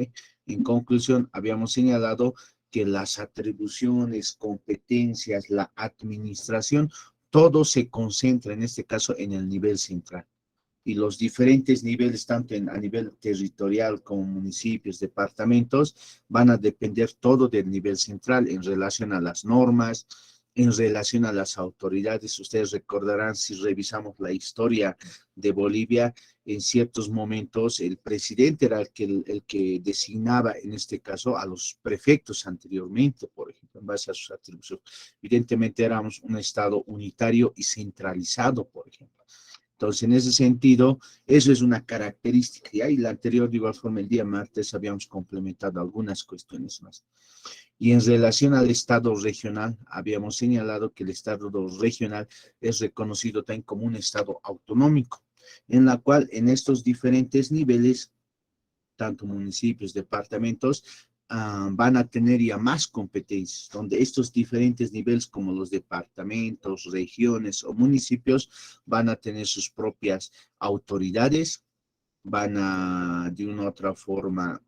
¿Ve? En conclusión, habíamos señalado que las atribuciones, competencias, la administración, todo se concentra en este caso en el nivel central. Y los diferentes niveles, tanto a nivel territorial como municipios, departamentos, van a depender todo del nivel central en relación a las normas, en relación a las autoridades. Ustedes recordarán, si revisamos la historia de Bolivia, en ciertos momentos el presidente era el que designaba, en este caso, a los prefectos anteriormente, por ejemplo, en base a sus atribuciones. Evidentemente éramos un estado unitario y centralizado, por ejemplo. Entonces, en ese sentido, eso es una característica. Y la anterior, de igual forma, el día martes habíamos complementado algunas cuestiones más. Y en relación al Estado regional, habíamos señalado que el Estado regional es reconocido también como un Estado autonómico, en la cual en estos diferentes niveles, tanto municipios, departamentos, van a tener ya más competencias, donde estos diferentes niveles como los departamentos, regiones o municipios van a tener sus propias autoridades, van a de una u otra forma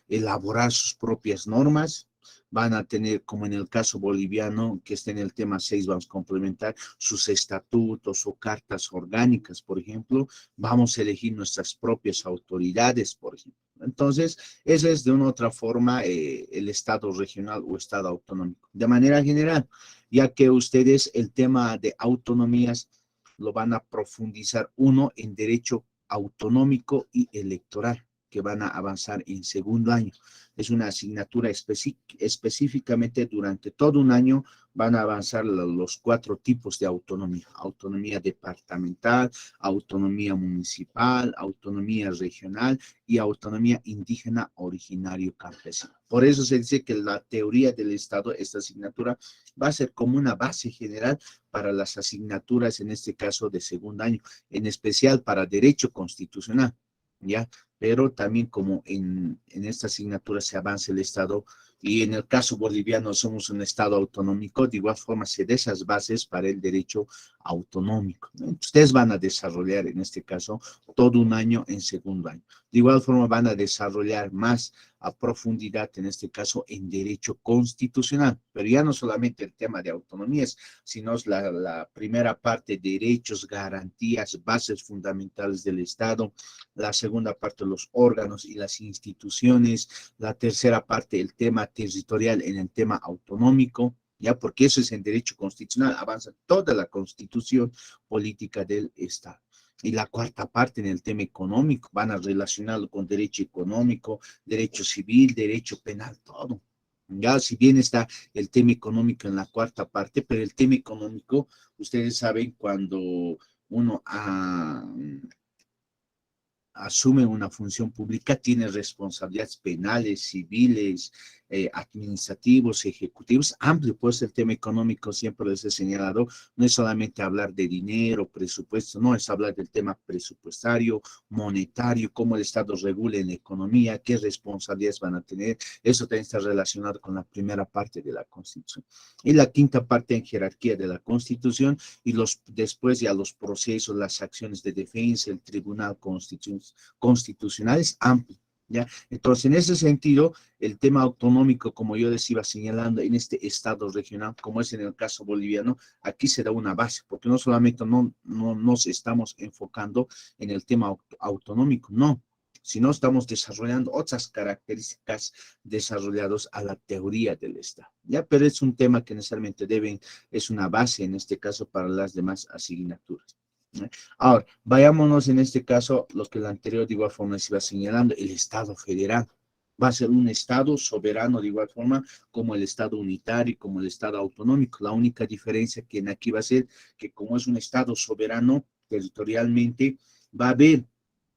elaborar sus propias normas, van a tener, como en el caso boliviano, que está en el tema 6, vamos a complementar sus estatutos o cartas orgánicas, por ejemplo, vamos a elegir nuestras propias autoridades, por ejemplo. Entonces, ese es de una u otra forma el Estado regional o Estado autonómico. De manera general, ya que ustedes el tema de autonomías lo van a profundizar uno en derecho autonómico y electoral, que van a avanzar en segundo año. Es una asignatura específicamente durante todo un año van a avanzar los 4 tipos de autonomía. Autonomía departamental, autonomía municipal, autonomía regional y autonomía indígena originario campesino. Por eso se dice que la teoría del Estado, esta asignatura, va a ser como una base general para las asignaturas, en este caso de segundo año, en especial para derecho constitucional, ¿ya? Pero también como en esta asignatura se avanza el Estado, y en el caso boliviano somos un Estado autonómico, de igual forma se da esas bases para el derecho autonómico, ¿no? Ustedes van a desarrollar en este caso todo un año en segundo año. De igual forma van a desarrollar más a profundidad, en este caso, en derecho constitucional, pero ya no solamente el tema de autonomías, sino la primera parte, derechos, garantías, bases fundamentales del Estado, la segunda parte, los órganos y las instituciones, la tercera parte, el tema territorial en el tema autonómico, ya porque eso es en derecho constitucional, avanza toda la constitución política del Estado. Y la cuarta parte en el tema económico, van a relacionarlo con derecho económico, derecho civil, derecho penal, todo. Ya, si bien está el tema económico en la cuarta parte, pero el tema económico, ustedes saben, cuando uno asume una función pública, tiene responsabilidades penales, civiles, administrativos, ejecutivos, amplio. Pues el tema económico, siempre les he señalado, no es solamente hablar de dinero, presupuesto, no, es hablar del tema presupuestario, monetario, cómo el Estado regule en la economía, qué responsabilidades van a tener. Eso también está relacionado con la primera parte de la Constitución. Y la quinta parte en jerarquía de la Constitución, y después ya los procesos, las acciones de defensa, el Tribunal Constitucional es amplio, ¿ya? Entonces, en ese sentido, el tema autonómico, como yo les iba señalando, en este Estado regional, como es en el caso boliviano, aquí se da una base, porque no solamente no nos estamos enfocando en el tema autonómico, no, sino estamos desarrollando otras características desarrolladas a la teoría del Estado, ¿ya? Pero es un tema que necesariamente es una base en este caso para las demás asignaturas. Ahora, vayámonos en este caso, lo que el anterior de igual forma se iba señalando, el Estado federal. Va a ser un Estado soberano de igual forma como el Estado unitario y como el Estado autonómico. La única diferencia que aquí va a ser que como es un Estado soberano territorialmente, va a haber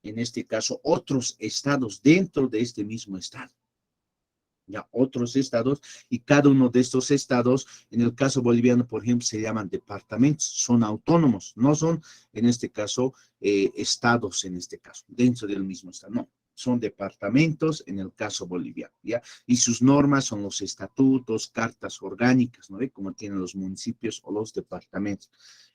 en este caso otros estados dentro de este mismo Estado. Ya otros estados, y cada uno de estos estados, en el caso boliviano, por ejemplo, se llaman departamentos, son autónomos, no son, en este caso, estados, en este caso, dentro del mismo estado, no. son departamentos en el caso boliviano, ¿ya? Y sus normas son los estatutos, cartas orgánicas, ¿no ve? Como tienen los municipios o los departamentos.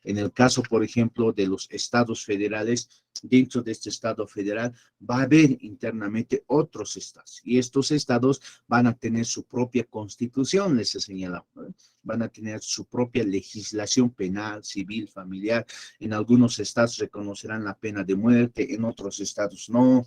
En el caso, por ejemplo, de los estados federales, dentro de este estado federal va a haber internamente otros estados, y estos estados van a tener su propia constitución, les he señalado, ¿no? Van a tener su propia legislación penal, civil, familiar. En algunos estados reconocerán la pena de muerte, en otros estados no.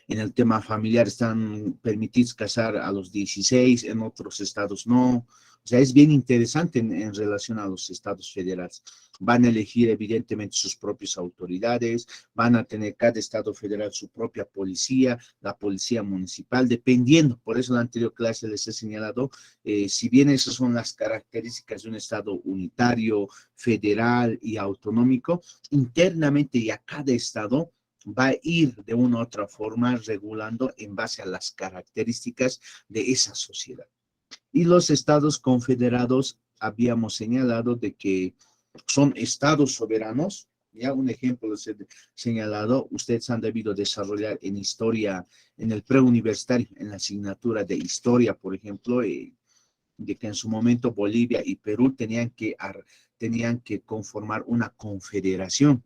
En el tema familiar están permitidos casar a los 16, en otros estados no. O sea, es bien interesante en relación a los estados federales. Van a elegir evidentemente sus propias autoridades, van a tener cada estado federal su propia policía, la policía municipal, dependiendo. Por eso en la anterior clase les he señalado, si bien esas son las características de un estado unitario, federal y autonómico, internamente ya cada estado va a ir de una u otra forma regulando en base a las características de esa sociedad. Y los estados confederados, habíamos señalado de que son estados soberanos. Ya un ejemplo les he señalado, ustedes han debido desarrollar en historia, en el preuniversitario, en la asignatura de historia, por ejemplo, de que en su momento Bolivia y Perú tenían que conformar una confederación.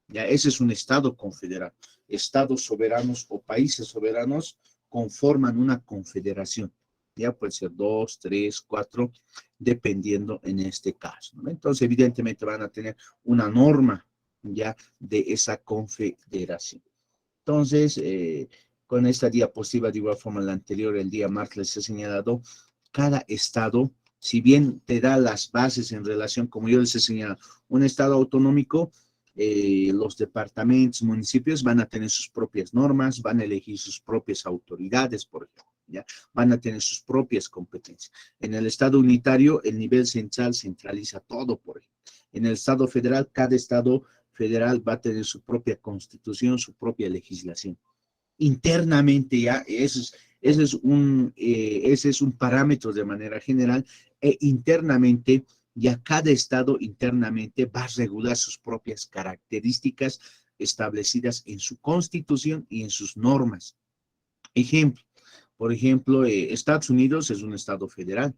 Ya, ese es un estado confederado. Estados soberanos o países soberanos conforman una confederación. Ya puede ser 2, 3, 4, dependiendo en este caso, ¿no? Entonces, evidentemente van a tener una norma ya de esa confederación. Entonces, con esta diapositiva, de igual forma la anterior, el día martes les he señalado, cada estado, si bien te da las bases en relación, como yo les he señalado, un estado autonómico, los departamentos, municipios van a tener sus propias normas, van a elegir sus propias autoridades, por ejemplo, ¿ya? Van a tener sus propias competencias. En el estado unitario, el nivel central centraliza todo, por ejemplo. En el estado federal, cada estado federal va a tener su propia constitución, su propia legislación. Internamente ya, ese es un parámetro de manera general, e internamente ya cada estado internamente va a regular sus propias características establecidas en su constitución y en sus normas. Ejemplo, por ejemplo, Estados Unidos es un estado federal,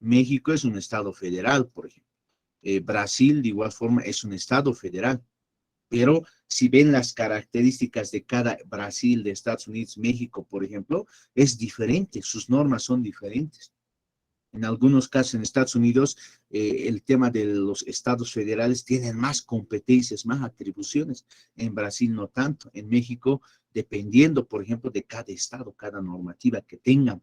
México es un estado federal, por ejemplo. Brasil, de igual forma, es un estado federal. Pero si ven las características de cada Brasil, de Estados Unidos, México, por ejemplo, es diferente, sus normas son diferentes. En algunos casos en Estados Unidos, el tema de los estados federales tienen más competencias, más atribuciones. En Brasil no tanto. En México, dependiendo, por ejemplo, de cada estado, cada normativa que tengan.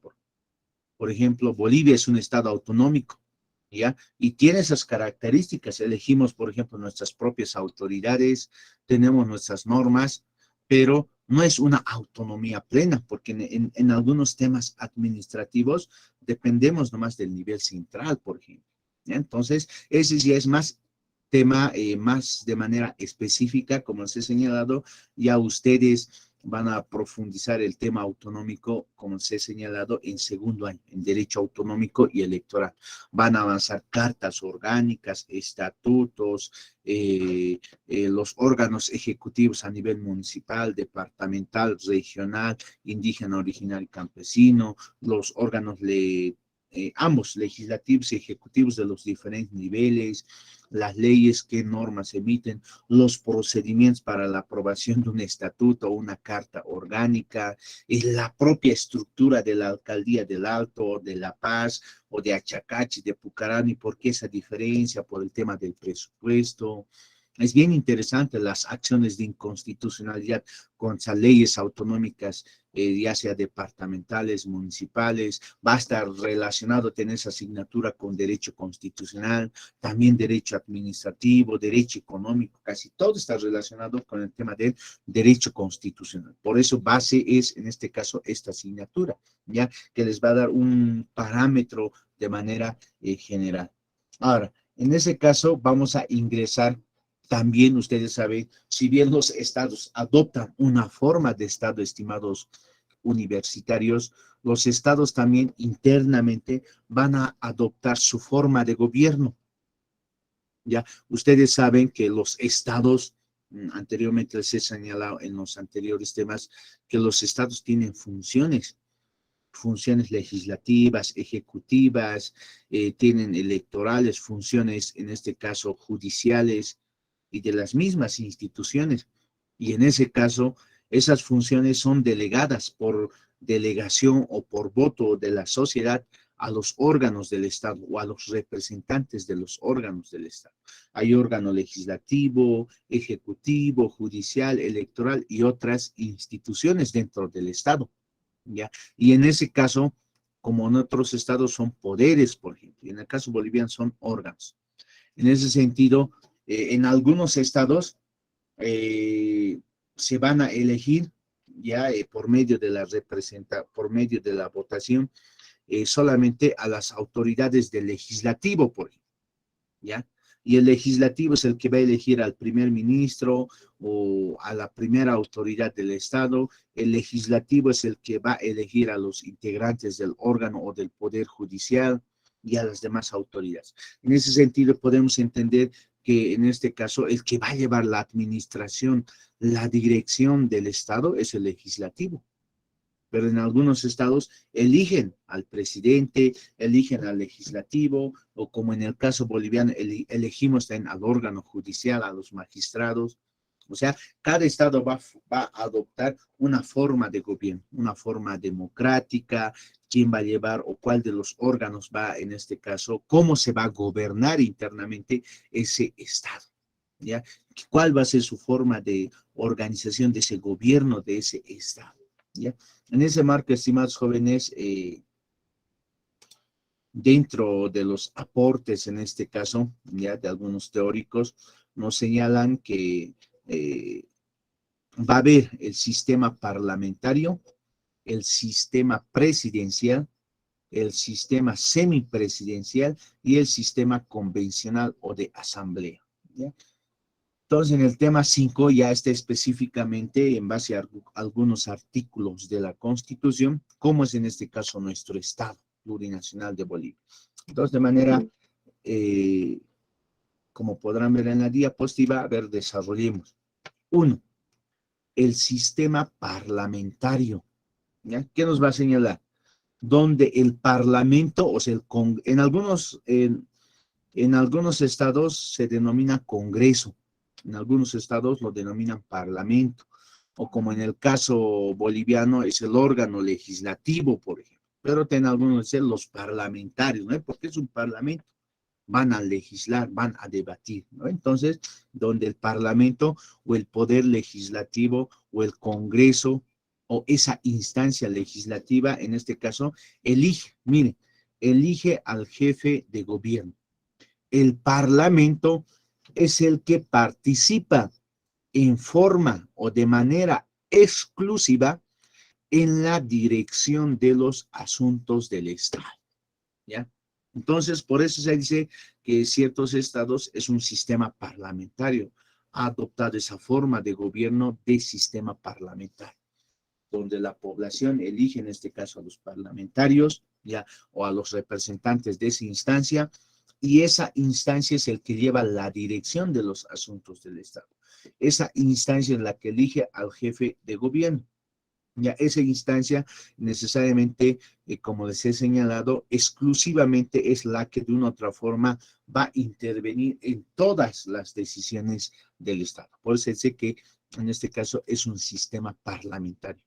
Por ejemplo, Bolivia es un estado autonómico, ¿ya? Y tiene esas características. Elegimos, por ejemplo, nuestras propias autoridades, tenemos nuestras normas, pero no es una autonomía plena, porque en algunos temas administrativos dependemos nomás del nivel central, por ejemplo, ¿ya? Entonces, ese ya es más tema, más de manera específica, como les he señalado, ya ustedes van a profundizar el tema autonómico, como se ha señalado, en segundo año, en derecho autonómico y electoral. Van a avanzar cartas orgánicas, estatutos, los órganos ejecutivos a nivel municipal, departamental, regional, indígena, original y campesino, los órganos ambos, legislativos y ejecutivos de los diferentes niveles, las leyes, qué normas emiten, los procedimientos para la aprobación de un estatuto o una carta orgánica, y la propia estructura de la alcaldía del Alto, de La Paz o de Achacachi, de Pucarán, y por qué esa diferencia por el tema del presupuesto. Es bien interesante las acciones de inconstitucionalidad contra leyes autonómicas, ya sea departamentales, municipales. Va a estar relacionado tener esa asignatura con derecho constitucional, también derecho administrativo, derecho económico, casi todo está relacionado con el tema del derecho constitucional. Por eso base es, en este caso, esta asignatura, ya que les va a dar un parámetro de manera general. Ahora, en ese caso vamos a ingresar. También ustedes saben, si bien los estados adoptan una forma de estado, estimados universitarios, los estados también internamente van a adoptar su forma de gobierno. Ya, ustedes saben que los estados Anteriormente les he señalado en los anteriores temas que los estados tienen funciones legislativas, ejecutivas, tienen electorales, funciones, en este caso, judiciales y de las mismas instituciones. Y en ese caso, esas funciones son delegadas por delegación o por voto de la sociedad a los órganos del Estado o a los representantes de los órganos del Estado. Hay órgano legislativo, ejecutivo, judicial, electoral y otras instituciones dentro del Estado, ¿ya? Y en ese caso, como en otros estados son poderes, por ejemplo, y en el caso boliviano son órganos. En ese sentido, en algunos estados se van a elegir ya por medio de la votación, solamente a las autoridades del legislativo, por ejemplo, ¿ya? Y el legislativo es el que va a elegir al primer ministro o a la primera autoridad del Estado. El legislativo es el que va a elegir a los integrantes del órgano o del poder judicial y a las demás autoridades. En ese sentido, podemos entender que en este caso el que va a llevar la administración, la dirección del Estado es el legislativo. Pero en algunos estados eligen al presidente, eligen al legislativo, o como en el caso boliviano, elegimos también al órgano judicial, a los magistrados. O sea, cada estado va a adoptar una forma de gobierno, una forma democrática, quién va a llevar o cuál de los órganos va, en este caso, cómo se va a gobernar internamente ese estado, ¿ya? ¿Cuál va a ser su forma de organización de ese gobierno de ese estado? ¿Ya? En ese marco, estimados jóvenes, dentro de los aportes, en este caso, ya de algunos teóricos, nos señalan que va a haber el sistema parlamentario, el sistema presidencial, el sistema semipresidencial y el sistema convencional o de asamblea, ¿ya? Entonces, en el tema 5 ya está específicamente en base a algunos artículos de la Constitución, cómo es en este caso nuestro Estado plurinacional de Bolivia. Entonces, de manera, como podrán ver en la diapositiva, a ver, desarrollemos. 1. El sistema parlamentario, ¿ya? ¿Qué nos va a señalar? Donde el Parlamento, o sea, en algunos estados se denomina Congreso, en algunos estados lo denominan Parlamento, o como en el caso boliviano es el órgano legislativo, por ejemplo, pero en algunos de los parlamentarios, ¿no? Porque es un parlamento, van a legislar, van a debatir, ¿no? Entonces, donde el Parlamento o el Poder Legislativo o el Congreso o esa instancia legislativa, en este caso, elige al jefe de gobierno. El Parlamento es el que participa en forma o de manera exclusiva en la dirección de los asuntos del Estado, ¿ya? Entonces, por eso se dice que ciertos estados es un sistema parlamentario, ha adoptado esa forma de gobierno de sistema parlamentario, donde la población elige en este caso a los parlamentarios, ¿ya? O a los representantes de esa instancia, y esa instancia es el que lleva la dirección de los asuntos del Estado. Esa instancia es la que elige al jefe de gobierno. Ya esa instancia necesariamente, como les he señalado, exclusivamente es la que de una u otra forma va a intervenir en todas las decisiones del Estado. Por eso sé que en este caso es un sistema parlamentario.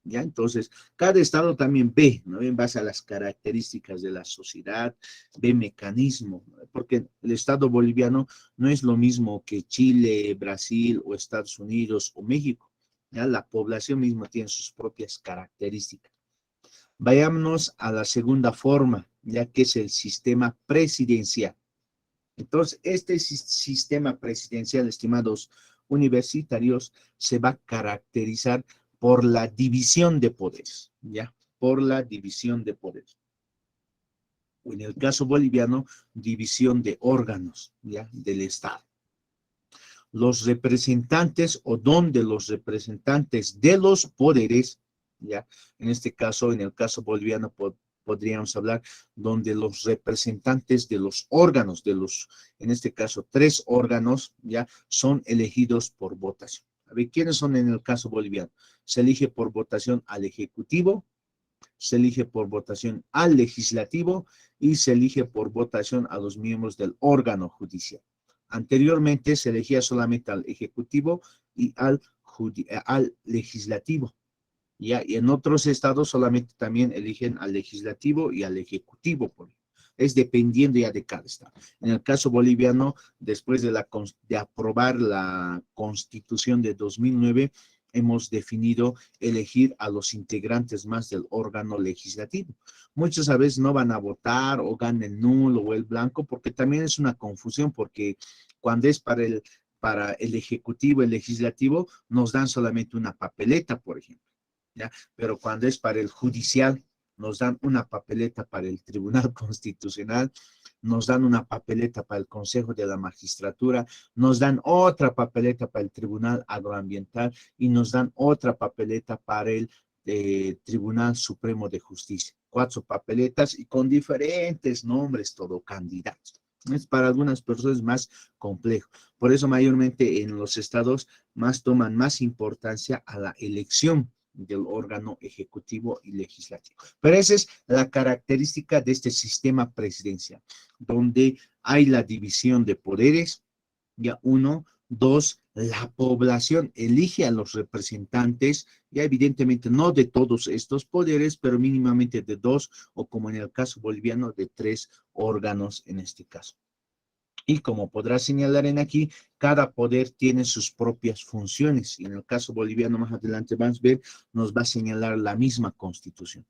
¿Ya? Entonces, cada estado también ve, ¿no? En base a las características de la sociedad, ve mecanismos, ¿no? Porque el estado boliviano no es lo mismo que Chile, Brasil o Estados Unidos o México, ¿ya? La población misma tiene sus propias características. Vayámonos a la segunda forma, ya que es el sistema presidencial. Entonces, este sistema presidencial, estimados universitarios, se va a caracterizar por la división de poderes, ¿ya? Por la división de poderes. O en el caso boliviano, división de órganos, ¿ya? Del Estado. Los representantes o donde los representantes de los poderes, ¿ya? En este caso, en el caso boliviano, podríamos hablar, donde los representantes de los órganos, en este caso, 3 órganos, ya son elegidos por votación. A ver, ¿quiénes son en el caso boliviano? Se elige por votación al Ejecutivo, se elige por votación al Legislativo y se elige por votación a los miembros del órgano judicial. Anteriormente se elegía solamente al Ejecutivo y al Legislativo. ¿Ya? Y en otros estados solamente también eligen al Legislativo y al Ejecutivo. Es dependiendo ya de cada estado. En el caso boliviano, después de aprobar la Constitución de 2009, hemos definido elegir a los integrantes más del órgano legislativo. Muchos a veces no van a votar o ganan el nulo o el blanco, porque también es una confusión, porque cuando es para el Ejecutivo, el Legislativo, nos dan solamente una papeleta, por ejemplo. ¿Ya? Pero cuando es para el judicial, nos dan una papeleta para el Tribunal Constitucional, nos dan una papeleta para el Consejo de la Magistratura, nos dan otra papeleta para el Tribunal Agroambiental y nos dan otra papeleta para el Tribunal Supremo de Justicia. 4 papeletas y con diferentes nombres, todo candidatos. Es para algunas personas más complejo. Por eso mayormente en los estados toman más importancia a la elección del órgano ejecutivo y legislativo. Pero esa es la característica de este sistema presidencial, donde hay la división de poderes, ya 1, 2, la población elige a los representantes, ya evidentemente no de todos estos poderes, pero mínimamente de 2, o como en el caso boliviano, de 3 órganos en este caso. Y como podrá señalar en aquí, cada poder tiene sus propias funciones. Y en el caso boliviano, más adelante vamos a ver, nos va a señalar la misma Constitución.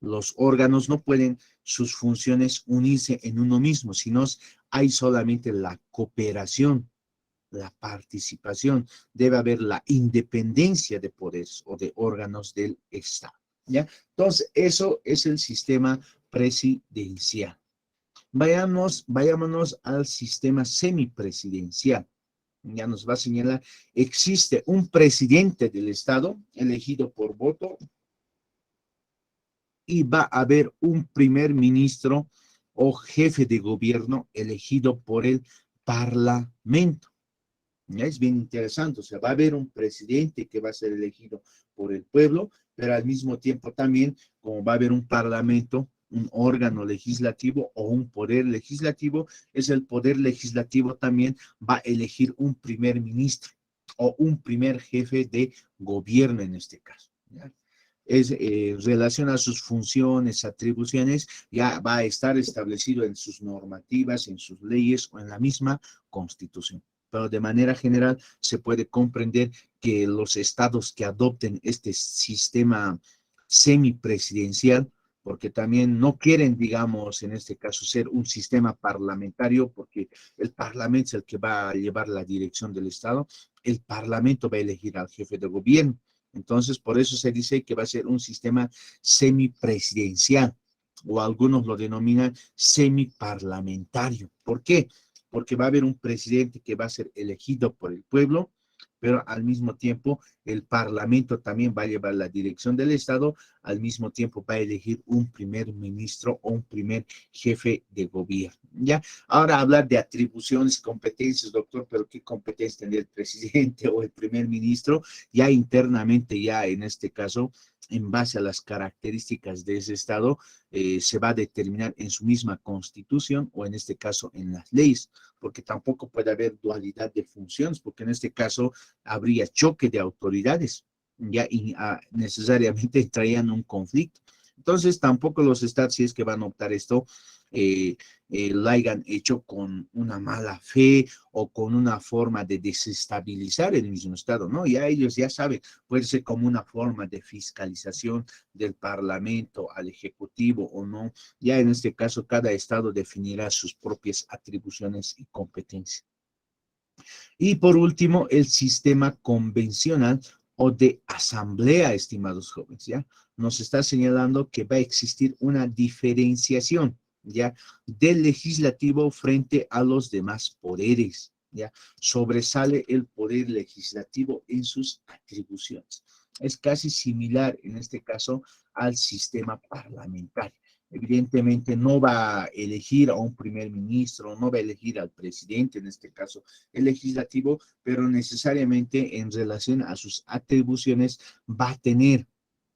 Los órganos no pueden sus funciones unirse en uno mismo, sino hay solamente la cooperación, la participación. Debe haber la independencia de poderes o de órganos del Estado. ¿Ya? Entonces, eso es el sistema presidencial. Vayámonos al sistema semipresidencial. Ya nos va a señalar, existe un presidente del Estado elegido por voto y va a haber un primer ministro o jefe de gobierno elegido por el Parlamento. Ya es bien interesante, o sea, va a haber un presidente que va a ser elegido por el pueblo, pero al mismo tiempo también, como va a haber un parlamento, un órgano legislativo o un poder legislativo, es el poder legislativo también va a elegir un primer ministro o un primer jefe de gobierno en este caso. ¿Ya? Relación a sus funciones, atribuciones, ya va a estar establecido en sus normativas, en sus leyes o en la misma Constitución. Pero de manera general se puede comprender que los estados que adopten este sistema semipresidencial, porque también no quieren, digamos, en este caso, ser un sistema parlamentario, porque el parlamento es el que va a llevar la dirección del Estado, el parlamento va a elegir al jefe de gobierno. Entonces, por eso se dice que va a ser un sistema semipresidencial, o algunos lo denominan semiparlamentario. ¿Por qué? Porque va a haber un presidente que va a ser elegido por el pueblo, pero al mismo tiempo el Parlamento también va a llevar la dirección del Estado, al mismo tiempo va a elegir un primer ministro o un primer jefe de gobierno. ¿Ya? Ahora hablar de atribuciones, competencias, doctor, pero ¿qué competencia tendría el presidente o el primer ministro? Ya internamente, ya en este caso, en base a las características de ese Estado, se va a determinar en su misma constitución o en este caso en las leyes, porque tampoco puede haber dualidad de funciones, porque en este caso habría choque de autoridades, ya y necesariamente entrarían un conflicto. Entonces tampoco los estados, si es que van a optar esto, lo hayan hecho con una mala fe o con una forma de desestabilizar el mismo Estado, ¿no? Ya ellos ya saben, puede ser como una forma de fiscalización del Parlamento al Ejecutivo o no. Ya en este caso, cada Estado definirá sus propias atribuciones y competencias. Y por último, el sistema convencional o de asamblea, estimados jóvenes, ¿ya? Nos está señalando que va a existir una diferenciación, ¿ya? Del legislativo frente a los demás poderes, ¿ya? Sobresale el poder legislativo en sus atribuciones. Es casi similar, en este caso, al sistema parlamentario. evidentemente no va a elegir a un primer ministro, no va a elegir al presidente, en este caso el legislativo, pero necesariamente en relación a sus atribuciones va a tener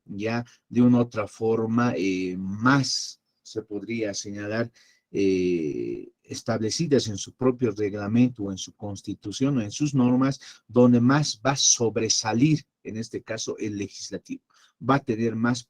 ya de una otra forma más, se podría señalar, establecidas en su propio reglamento o en su constitución o en sus normas, donde más va a sobresalir, en este caso, el legislativo. Va a tener más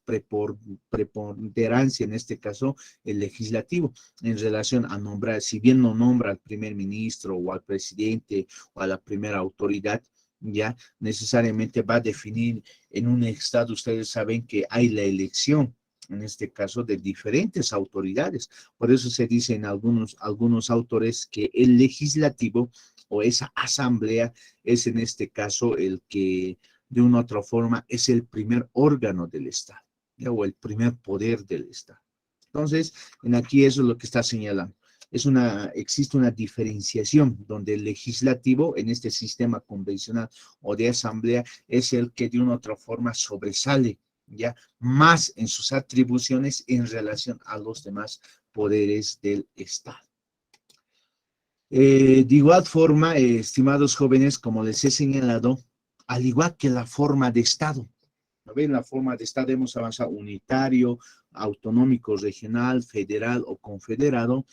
preponderancia, en este caso, el legislativo, en relación a nombrar, si bien no nombra al primer ministro o al presidente o a la primera autoridad, ya necesariamente va a definir en un estado. Ustedes saben que hay la elección, en este caso, de diferentes autoridades. Por eso se dice en algunos autores que el legislativo o esa asamblea es en este caso el que de una u otra forma es el primer órgano del Estado, ¿ya? O el primer poder del Estado. Entonces, en aquí eso es lo que está señalando. Existe una diferenciación donde el legislativo en este sistema convencional o de asamblea es el que de una u otra forma sobresale ya más en sus atribuciones en relación a los demás poderes del Estado. De igual forma, estimados jóvenes, como les he señalado, al igual que la forma de Estado, ¿no ven? La forma de Estado hemos avanzado unitario, autonómico, regional, federal o confederado.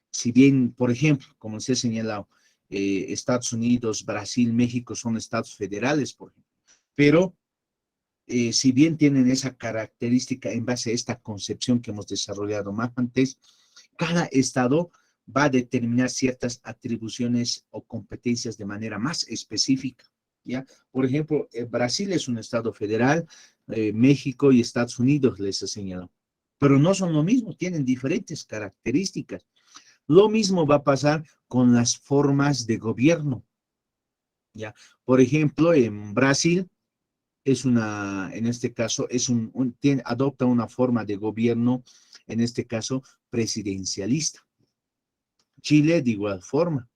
Si bien, por ejemplo, como les he señalado, Estados Unidos, Brasil, México son estados federales, por ejemplo, pero si bien tienen esa característica en base a esta concepción que hemos desarrollado más antes, cada estado va a determinar ciertas atribuciones o competencias de manera más específica, ¿ya? Por ejemplo, Brasil es un estado federal, México y Estados Unidos les he señalado, pero no son lo mismo, tienen diferentes características. Lo mismo va a pasar con las formas de gobierno, ¿ya? Por ejemplo, en Brasil en este caso, adopta una forma de gobierno, en este caso, presidencialista. Chile de igual forma,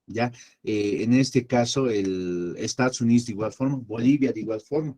¿ya? En este caso, el Estados Unidos de igual forma, Bolivia de igual forma.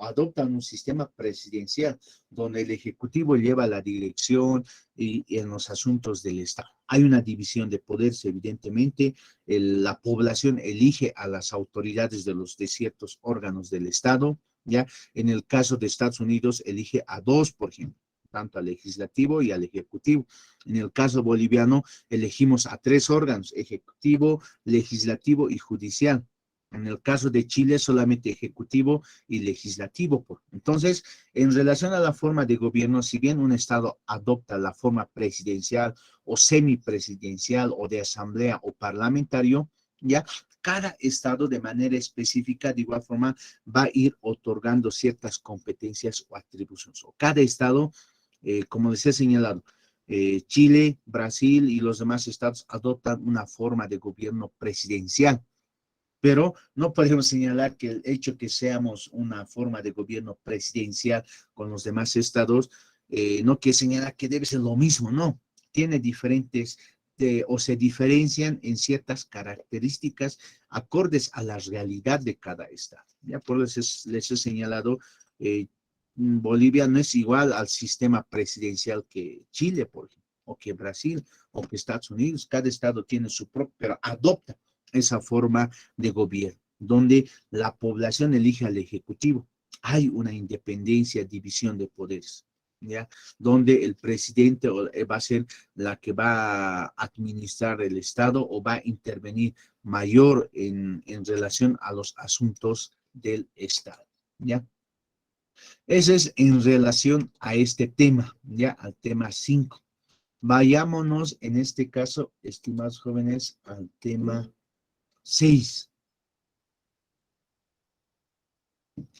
Adoptan un sistema presidencial donde el Ejecutivo lleva la dirección y en los asuntos del Estado. Hay una división de poderes, evidentemente. La población elige a las autoridades de ciertos órganos del Estado, ¿ya? En el caso de Estados Unidos, elige a dos, por ejemplo, tanto al legislativo y al ejecutivo. En el caso boliviano, elegimos a tres órganos: ejecutivo, legislativo y judicial. En el caso de Chile, solamente ejecutivo y legislativo. Entonces, en relación a la forma de gobierno, si bien un Estado adopta la forma presidencial o semipresidencial o de asamblea o parlamentario, ya cada Estado de manera específica, de igual forma, va a ir otorgando ciertas competencias o atribuciones. O cada Estado, como les he señalado, Chile, Brasil y los demás estados adoptan una forma de gobierno presidencial, pero no podemos señalar que el hecho que seamos una forma de gobierno presidencial con los demás estados, no quiere señalar que debe ser lo mismo, no. Tiene diferentes, o se diferencian en ciertas características acordes a la realidad de cada estado. Ya por eso les he señalado, Bolivia no es igual al sistema presidencial que Chile, por ejemplo, o que Brasil, o que Estados Unidos. Cada estado tiene su propio, pero adopta esa forma de gobierno, donde la población elige al ejecutivo. Hay una independencia, división de poderes, ¿ya? Donde el presidente va a ser la que va a administrar el Estado o va a intervenir mayor en relación a los asuntos del Estado, ¿ya? Eso es en relación a este tema, ¿ya? Al tema 5. Vayámonos en este caso, estimados jóvenes, al tema 6.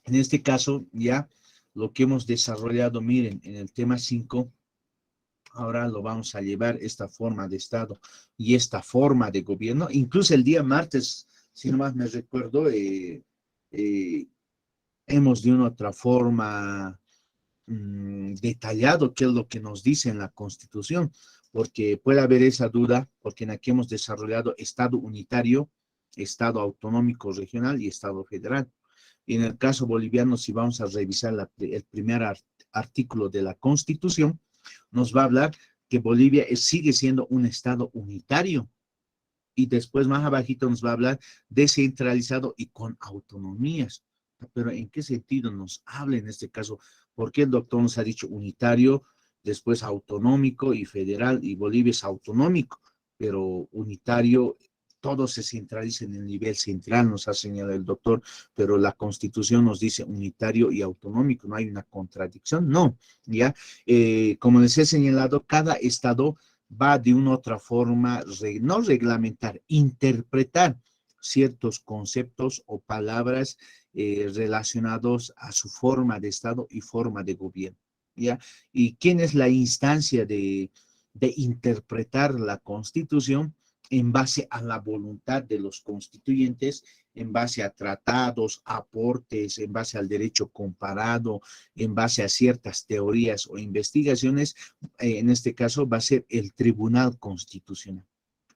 En este caso, ya lo que hemos desarrollado, miren, en el tema 5, ahora lo vamos a llevar esta forma de Estado y esta forma de gobierno. Incluso el día martes, si no más me recuerdo, hemos de una otra forma detallado qué es lo que nos dice en la Constitución, porque puede haber esa duda, porque en aquí hemos desarrollado Estado unitario, Estado autonómico regional y Estado federal. Y en el caso boliviano, si vamos a revisar el primer artículo de la Constitución, nos va a hablar que Bolivia sigue siendo un estado unitario. Y después más abajito nos va a hablar descentralizado y con autonomías. Pero ¿en qué sentido nos habla en este caso? Porque el doctor nos ha dicho unitario, después autonómico y federal, y Bolivia es autonómico, pero unitario, todo se centraliza en el nivel central, nos ha señalado el doctor, pero la Constitución nos dice unitario y autonómico, no hay una contradicción, no, ¿ya? Como les he señalado, cada estado va de una otra forma, no reglamentar, interpretar ciertos conceptos o palabras relacionados a su forma de Estado y forma de gobierno, ¿ya? ¿Y quién es la instancia de interpretar la Constitución? En base a la voluntad de los constituyentes, en base a tratados, aportes, en base al derecho comparado, en base a ciertas teorías o investigaciones, en este caso va a ser el Tribunal Constitucional.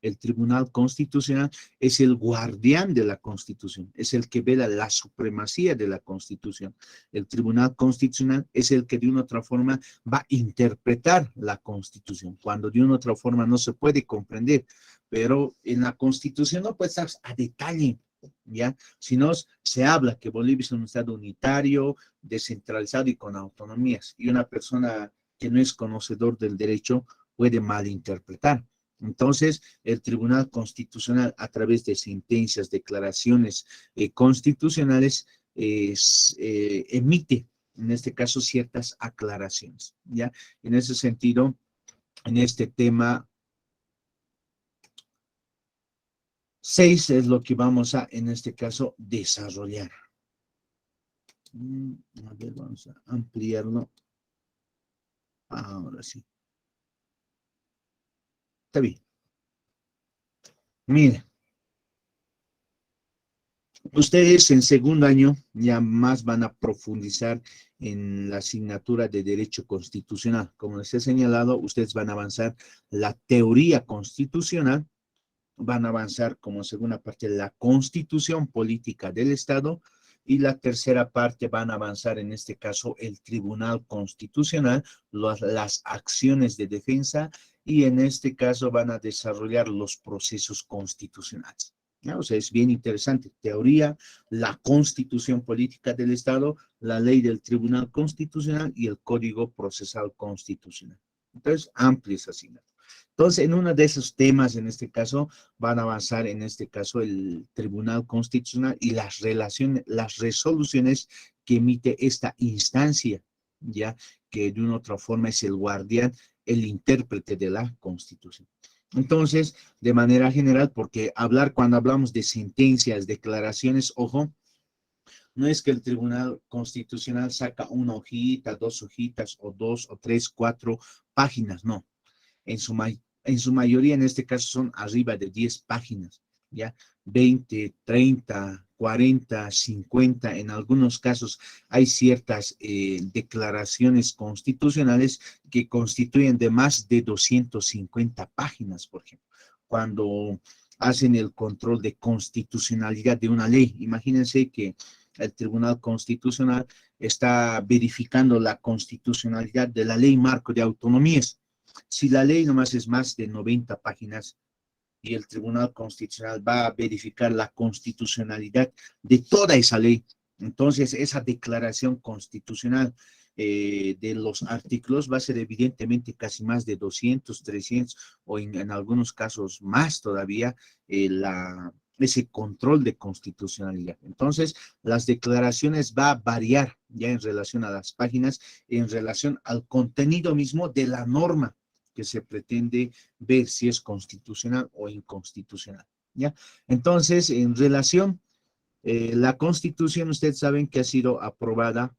El Tribunal Constitucional es el guardián de la Constitución, es el que vela la supremacía de la Constitución. El Tribunal Constitucional es el que de una u otra forma va a interpretar la Constitución, cuando de una u otra forma no se puede comprender, pero en la Constitución no puede estar a detalle, ¿ya? Si no, se habla que Bolivia es un estado unitario, descentralizado y con autonomías, y una persona que no es conocedor del derecho puede malinterpretar. Entonces, el Tribunal Constitucional, a través de sentencias, declaraciones constitucionales, emite, en este caso, ciertas aclaraciones, ¿ya? En ese sentido, en este tema 6 es lo que vamos a, en este caso, desarrollar. A ver, vamos a ampliarlo. Ahora sí. Está bien. Mire, ustedes en segundo año ya más van a profundizar en la asignatura de Derecho Constitucional. Como les he señalado, ustedes van a avanzar la teoría constitucional, van a avanzar como segunda parte la Constitución Política del Estado, y la tercera parte van a avanzar en este caso el Tribunal Constitucional, las acciones de defensa, y en este caso van a desarrollar los procesos constitucionales. ¿Ya? O sea, es bien interesante. Teoría, la Constitución Política del Estado, la ley del Tribunal Constitucional y el Código Procesal Constitucional. Entonces, amplias asignaturas. Entonces, en uno de esos temas, en este caso, van a avanzar, en este caso, el Tribunal Constitucional y las relaciones, las resoluciones que emite esta instancia, ya que de una u otra forma es el guardián, el intérprete de la Constitución. Entonces, de manera general, porque cuando hablamos de sentencias, declaraciones, ojo, no es que el Tribunal Constitucional saca una hojita, dos hojitas, o dos, o tres, cuatro páginas, no. En su mayoría, en este caso, son arriba de 10 páginas, ¿ya? 20, 30, 40, 50, en algunos casos hay ciertas declaraciones constitucionales que constituyen de más de 250 páginas, por ejemplo. Cuando hacen el control de constitucionalidad de una ley, imagínense que el Tribunal Constitucional está verificando la constitucionalidad de la Ley Marco de Autonomías. Si la ley nomás es más de 90 páginas y el Tribunal Constitucional va a verificar la constitucionalidad de toda esa ley, entonces esa declaración constitucional de los artículos va a ser evidentemente casi más de 200, 300 o en algunos casos más todavía ese control de constitucionalidad. Entonces, las declaraciones va a variar ya en relación a las páginas, en relación al contenido mismo de la norma que se pretende ver si es constitucional o inconstitucional, ¿ya? Entonces, en relación, la Constitución, ustedes saben que ha sido aprobada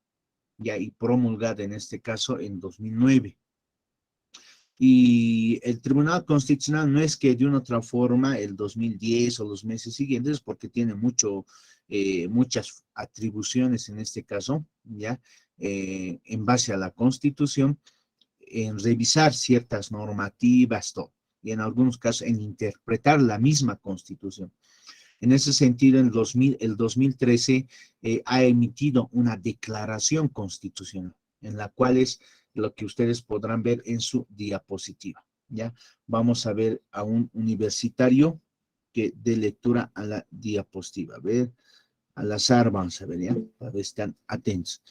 ya y promulgada en este caso en 2009. Y el Tribunal Constitucional no es que de una otra forma el 2010 o los meses siguientes, porque tiene muchas atribuciones en este caso, ¿ya? En base a la Constitución, en revisar ciertas normativas, todo, y en algunos casos en interpretar la misma Constitución. En ese sentido, en el 2013 ha emitido una declaración constitucional en la cual lo que ustedes podrán ver en su diapositiva, ¿ya? Vamos a ver a un universitario que dé lectura a la diapositiva. A ver, al azar vamos a ver, ¿ya? Para ver, están atentos.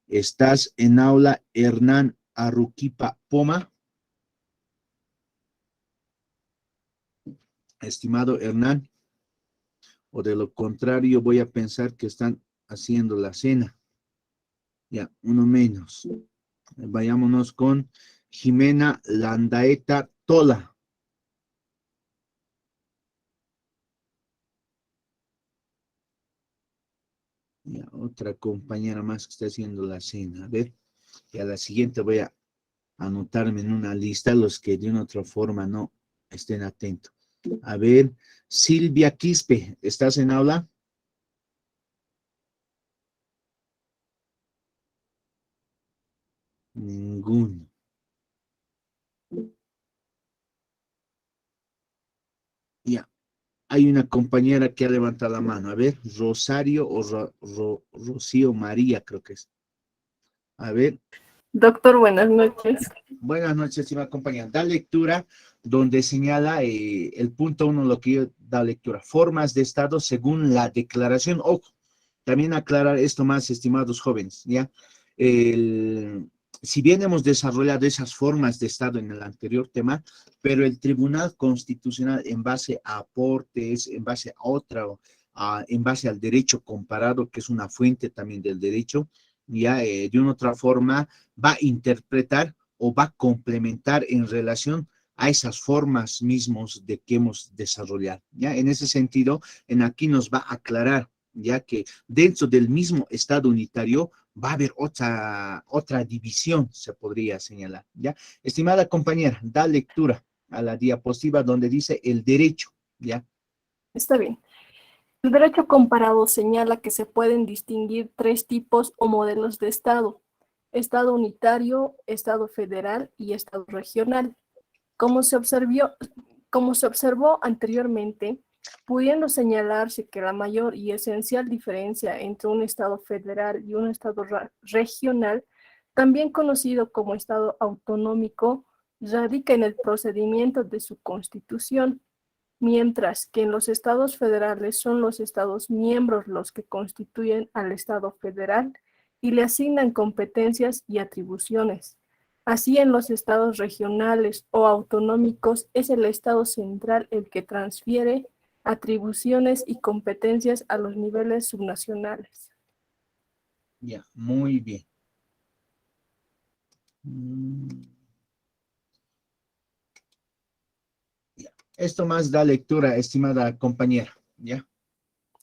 Estás en aula Hernán Arruquipa Poma. Estimado Hernán, o de lo contrario voy a pensar que están haciendo la cena. Ya, uno menos. Vayámonos con Jimena Landaeta Tola. Ya, otra compañera más que está haciendo la cena. A ver, y a la siguiente voy a anotarme en una lista los que de una otra forma no estén atentos. A ver, Silvia Quispe, ¿estás en aula? Ninguno. Ya, hay una compañera que ha levantado la mano. A ver, Rosario o Rocío María, creo que es. A ver. Doctor, buenas noches. Buenas noches, estimada compañera. Da lectura donde señala el punto 1, lo que yo da lectura. Formas de Estado según la declaración. Ojo, también aclarar esto más, estimados jóvenes, ¿ya? Si bien hemos desarrollado esas formas de Estado en el anterior tema, pero el Tribunal Constitucional, en base a aportes, en base a otra, en base al derecho comparado, que es una fuente también del derecho, ya de una otra forma va a interpretar o va a complementar en relación a esas formas mismos de que hemos desarrollado. ¿Ya? En ese sentido, en aquí nos va a aclarar ya que dentro del mismo Estado unitario va a haber otra división, se podría señalar. ¿Ya? Estimada compañera, da lectura a la diapositiva donde dice el derecho. ¿Ya? Está bien. El derecho comparado señala que se pueden distinguir 3 tipos o modelos de Estado: Estado unitario, Estado federal y Estado regional. Como se observó anteriormente, pudiendo señalarse que la mayor y esencial diferencia entre un Estado federal y un Estado regional, también conocido como Estado autonómico, radica en el procedimiento de su constitución, mientras que en los estados federales son los estados miembros los que constituyen al Estado federal y le asignan competencias y atribuciones. Así, en los estados regionales o autonómicos es el Estado central el que transfiere atribuciones y competencias a los niveles subnacionales. Ya, muy bien. Ya. Esto más da lectura, estimada compañera. ¿Ya?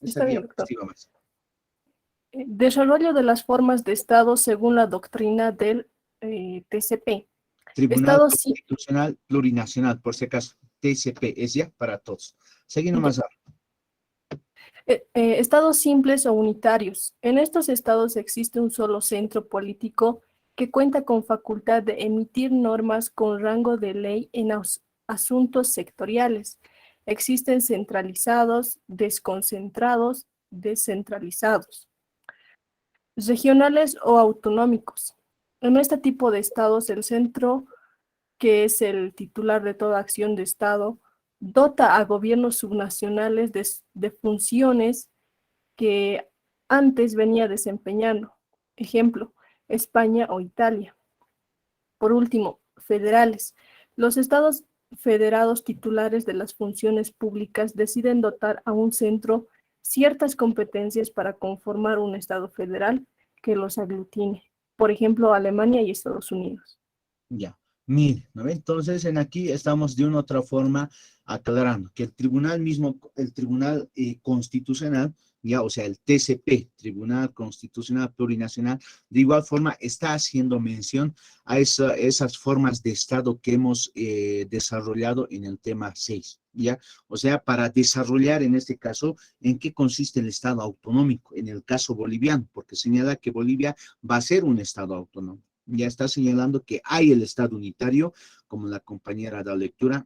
Esta Está bien, doctor. diapositiva más. Desarrollo de las formas de Estado según la doctrina del TCP. Tribunal Estado Constitucional Plurinacional, por si acaso, TCP, es ya para todos. Seguimos más ahora. Estados simples o unitarios. En estos estados existe un solo centro político que cuenta con facultad de emitir normas con rango de ley en asuntos sectoriales. Existen centralizados, desconcentrados, descentralizados, regionales o autonómicos. En este tipo de estados, el centro, que es el titular de toda acción de Estado, dota a gobiernos subnacionales de funciones que antes venía desempeñando. Ejemplo, España o Italia. Por último, federales. Los estados federados titulares de las funciones públicas deciden dotar a un centro ciertas competencias para conformar un estado federal que los aglutine. Por ejemplo, Alemania y Estados Unidos. Ya, mire, ¿no ve? Entonces, en aquí estamos de una u otra forma aclarando que el tribunal mismo, el tribunal constitucional, ya, o sea, el TCP, Tribunal Constitucional Plurinacional, de igual forma está haciendo mención a esas formas de Estado que hemos desarrollado en el tema 6, ¿ya? O sea, para desarrollar en este caso, ¿en qué consiste el Estado autonómico? En el caso boliviano, porque señala que Bolivia va a ser un Estado autónomo. Ya está señalando que hay el Estado unitario, como la compañera da lectura,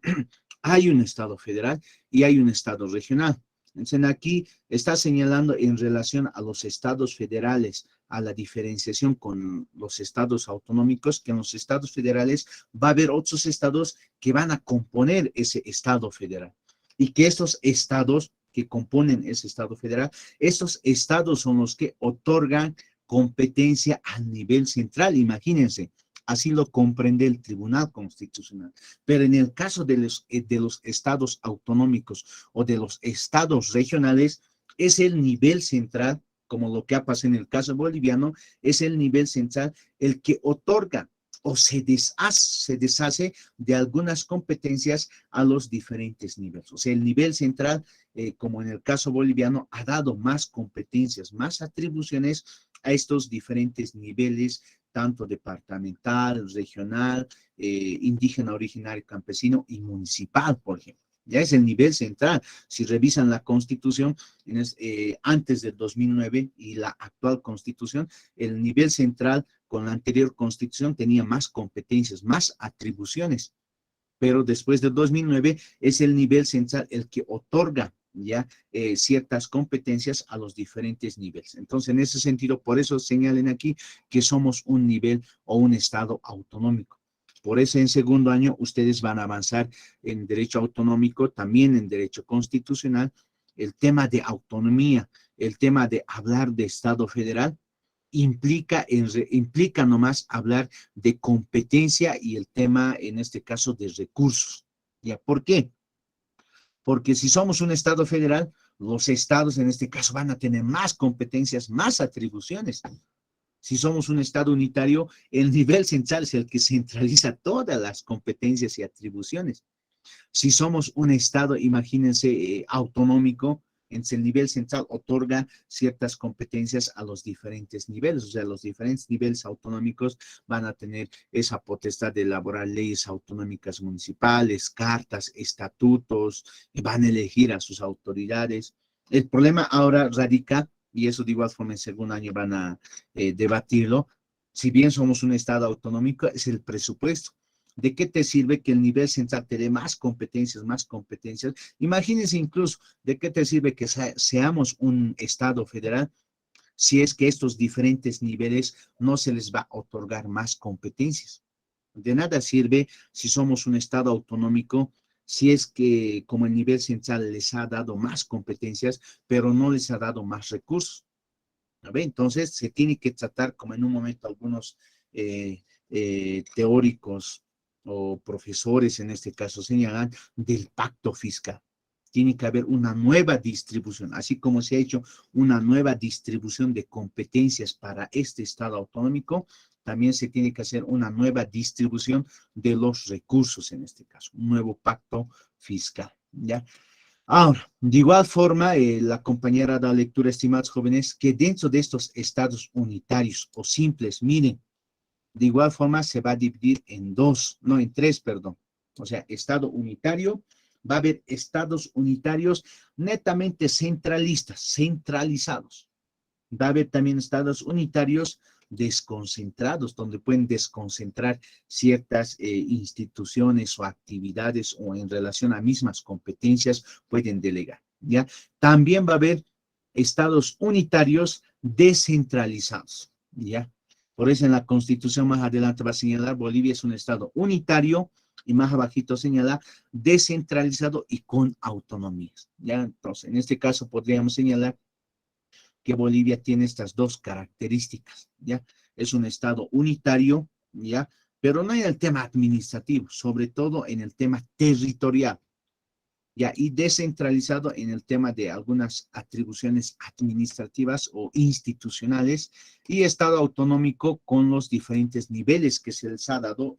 hay un Estado federal y hay un Estado regional. Entonces, aquí está señalando en relación a los estados federales, a la diferenciación con los estados autonómicos, que en los estados federales va a haber otros estados que van a componer ese estado federal. Y que estos estados que componen ese estado federal, estos estados son los que otorgan competencia a nivel central, imagínense. Así lo comprende el Tribunal Constitucional. Pero en el caso de los estados autonómicos o de los estados regionales, es el nivel central, como lo que ha pasado en el caso boliviano, es el nivel central el que otorga o se deshace de algunas competencias a los diferentes niveles. O sea, el nivel central, como en el caso boliviano, ha dado más competencias, más atribuciones a estos diferentes niveles, tanto departamental, regional, indígena, originario, campesino y municipal, por ejemplo. Ya es el nivel central. Si revisan la Constitución, antes del 2009 y la actual Constitución, el nivel central con la anterior Constitución tenía más competencias, más atribuciones, pero después del 2009 es el nivel central el que otorga ya ciertas competencias a los diferentes niveles. Entonces, en ese sentido, por eso señalen aquí que somos un nivel o un estado autonómico. Por eso en segundo año ustedes van a avanzar en derecho autonómico, también en derecho constitucional, el tema de autonomía, el tema de hablar de Estado federal, implica nomás hablar de competencia y el tema, en este caso, de recursos. ¿Ya? ¿Por qué? Porque si somos un Estado federal, los estados en este caso van a tener más competencias, más atribuciones. Si somos un Estado unitario, el nivel central es el que centraliza todas las competencias y atribuciones. Si somos un Estado, imagínense, autonómico, en el nivel central otorga ciertas competencias a los diferentes niveles, o sea, los diferentes niveles autonómicos van a tener esa potestad de elaborar leyes autonómicas municipales, cartas, estatutos, van a elegir a sus autoridades. El problema ahora radica, y eso de igual forma en segundo año van a debatirlo, si bien somos un Estado autonómico, es el presupuesto. ¿De qué te sirve que el nivel central te dé más competencias, más competencias? Imagínense incluso, ¿de qué te sirve que seamos un Estado federal si es que estos diferentes niveles no se les va a otorgar más competencias? De nada sirve si somos un Estado autonómico, si es que como el nivel central les ha dado más competencias, pero no les ha dado más recursos. Entonces, se tiene que tratar, como en un momento algunos teóricos o profesores en este caso señalan, del pacto fiscal. Tiene que haber una nueva distribución, así como se ha hecho una nueva distribución de competencias para este Estado autonómico, también se tiene que hacer una nueva distribución de los recursos en este caso, un nuevo pacto fiscal, ¿ya? Ahora, de igual forma, la compañera da lectura, estimados jóvenes, que dentro de estos estados unitarios o simples, miren, de igual forma se va a dividir en dos, no, en tres, perdón. O sea, estado unitario, va a haber estados unitarios netamente centralistas, centralizados. Va a haber también estados unitarios desconcentrados, donde pueden desconcentrar ciertas instituciones o actividades o en relación a mismas competencias pueden delegar, ¿ya? También va a haber estados unitarios descentralizados, ¿ya? Por eso en la Constitución más adelante va a señalar Bolivia es un estado unitario y más abajito señala descentralizado y con autonomías, ¿ya? Entonces, en este caso podríamos señalar que Bolivia tiene estas dos características, ¿ya? Es un estado unitario, ¿ya? Pero no en el tema administrativo, sobre todo en el tema territorial, ¿ya? Y descentralizado en el tema de algunas atribuciones administrativas o institucionales y estado autonómico con los diferentes niveles que se les ha dado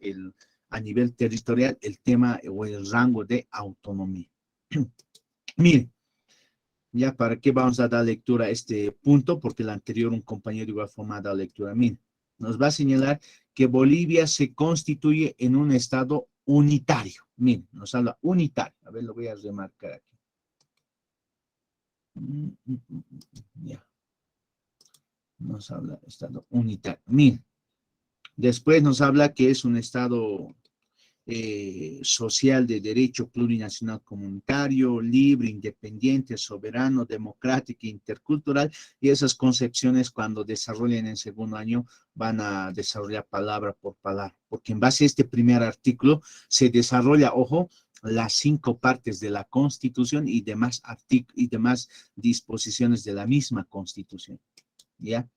a nivel territorial el tema o el rango de autonomía. Miren, ya, ¿para qué vamos a dar lectura a este punto? Porque el anterior, un compañero igual forma ha dado lectura a mí. Nos va a señalar que Bolivia se constituye en un estado unitario. Miren, nos habla unitario. A ver, lo voy a remarcar aquí. Ya. Nos habla estado unitario. Miren, después nos habla que es un estado social de derecho plurinacional comunitario, libre, independiente, soberano, democrático, intercultural, y esas concepciones cuando desarrollen en segundo año van a desarrollar palabra por palabra, porque en base a este primer artículo se desarrolla, ojo, las 5 partes de la Constitución y demás y demás disposiciones de la misma Constitución, ¿ya?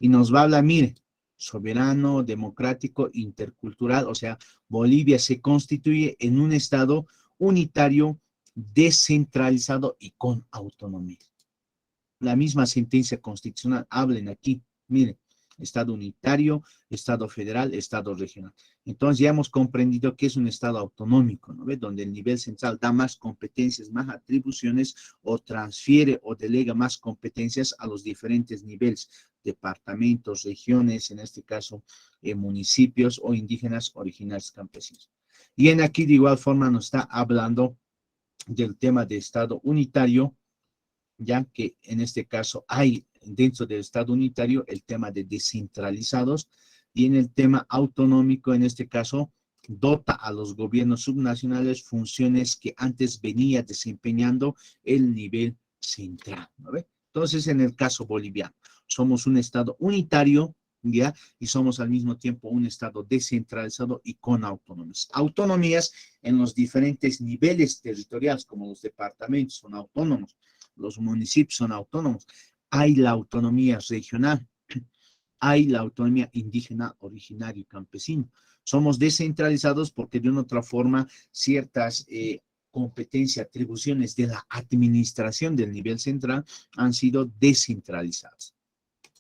Y nos va a hablar, mire, soberano, democrático, intercultural, o sea, Bolivia se constituye en un estado unitario, descentralizado y con autonomía. La misma sentencia constitucional hablen aquí, miren, estado unitario, estado federal, estado regional. Entonces ya hemos comprendido que es un estado autonómico, ¿no ve? Donde el nivel central da más competencias, más atribuciones, o transfiere o delega más competencias a los diferentes niveles, departamentos, regiones, en este caso municipios o indígenas originarios campesinos. Y en aquí de igual forma nos está hablando del tema de estado unitario, ya que en este caso hay dentro del estado unitario el tema de descentralizados, y en el tema autonómico, en este caso, dota a los gobiernos subnacionales funciones que antes venía desempeñando el nivel central, ¿no ve? Entonces, en el caso boliviano, somos un estado unitario, ¿ya? Y somos al mismo tiempo un estado descentralizado y con autonomías. Autonomías en los diferentes niveles territoriales, como los departamentos son autónomos, los municipios son autónomos. Hay la autonomía regional, hay la autonomía indígena, originaria y campesino. Somos descentralizados porque de una otra forma ciertas competencias, atribuciones de la administración del nivel central han sido descentralizadas.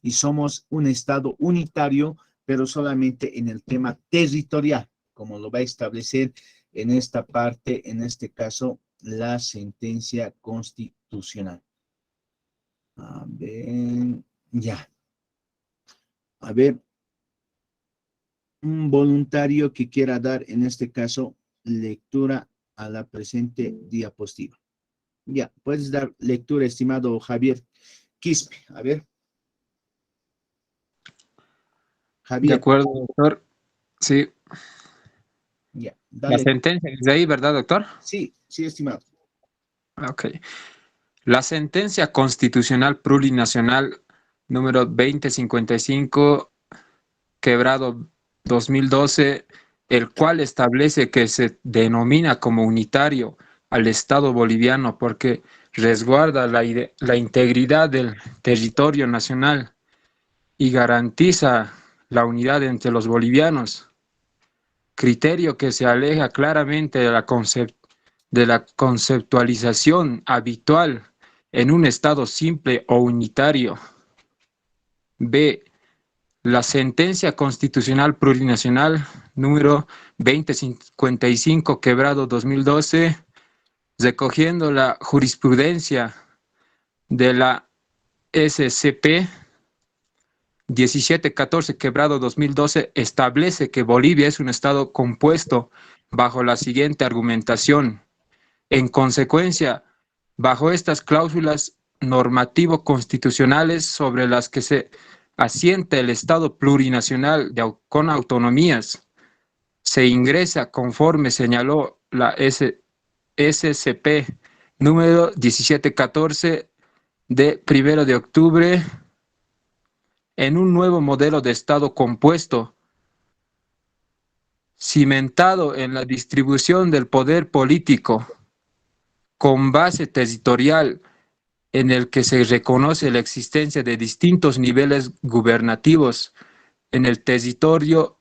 Y somos un estado unitario, pero solamente en el tema territorial, como lo va a establecer en esta parte, en este caso, la sentencia constitucional. A ver, ya. A ver, un voluntario que quiera dar, en este caso, lectura a la presente diapositiva. Ya, puedes dar lectura, estimado Javier Quispe. A ver. De Javier. acuerdo, doctor. Sí. Ya, La dale. sentencia es de ahí, ¿verdad, doctor? Sí, sí, estimado. Ok. La sentencia constitucional plurinacional número 2055, quebrado 2012, el cual establece que se denomina como unitario al Estado boliviano porque resguarda la integridad del territorio nacional y garantiza la unidad entre los bolivianos, criterio que se aleja claramente de la conceptualización habitual en un Estado simple o unitario. B. La sentencia constitucional plurinacional número 2055, quebrado 2012, recogiendo la jurisprudencia de la SCP 1714, quebrado 2012, establece que Bolivia es un Estado compuesto bajo la siguiente argumentación. En consecuencia, bajo estas cláusulas normativo-constitucionales sobre las que se asienta el Estado plurinacional con autonomías, se ingresa, conforme señaló la SCP número 1714 de 1 de octubre, en un nuevo modelo de Estado compuesto, cimentado en la distribución del poder político, con base territorial, en el que se reconoce la existencia de distintos niveles gubernativos en el territorio,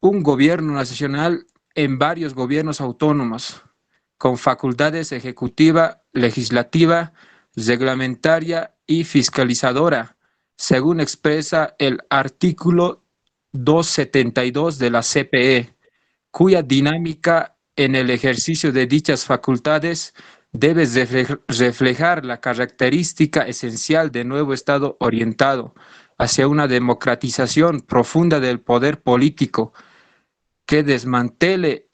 un gobierno nacional en varios gobiernos autónomos, con facultades ejecutiva, legislativa, reglamentaria y fiscalizadora, según expresa el artículo 272 de la CPE, cuya dinámica en el ejercicio de dichas facultades debe reflejar la característica esencial del nuevo Estado orientado hacia una democratización profunda del poder político que desmantele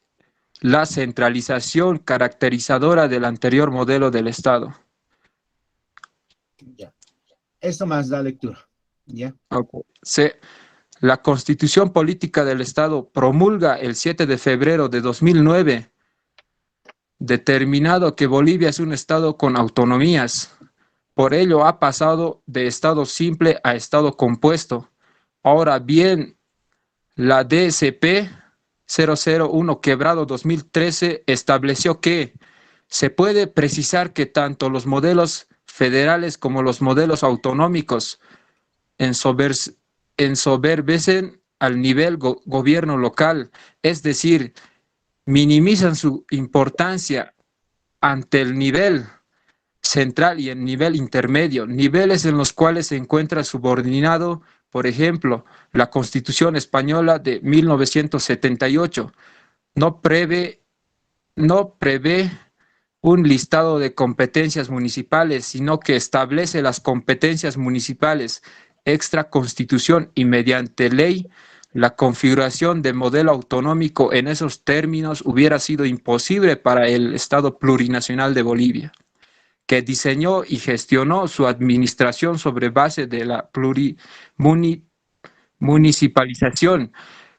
la centralización caracterizadora del anterior modelo del Estado. Ya. Esto más da lectura. ¿Ya? Okay. La Constitución Política del Estado promulga el 7 de febrero de 2009, determinado que Bolivia es un Estado con autonomías. Por ello ha pasado de Estado simple a Estado compuesto. Ahora bien, la DSP 001/2013 estableció que se puede precisar que tanto los modelos federales como los modelos autonómicos ensoberbecen al nivel gobierno local, es decir, minimizan su importancia ante el nivel central y el nivel intermedio, niveles en los cuales se encuentra subordinado, por ejemplo, la Constitución Española de 1978 no prevé un listado de competencias municipales, sino que establece las competencias municipales extra constitución y mediante ley. La configuración de modelo autonómico en esos términos hubiera sido imposible para el Estado plurinacional de Bolivia, que diseñó y gestionó su administración sobre base de la municipalización,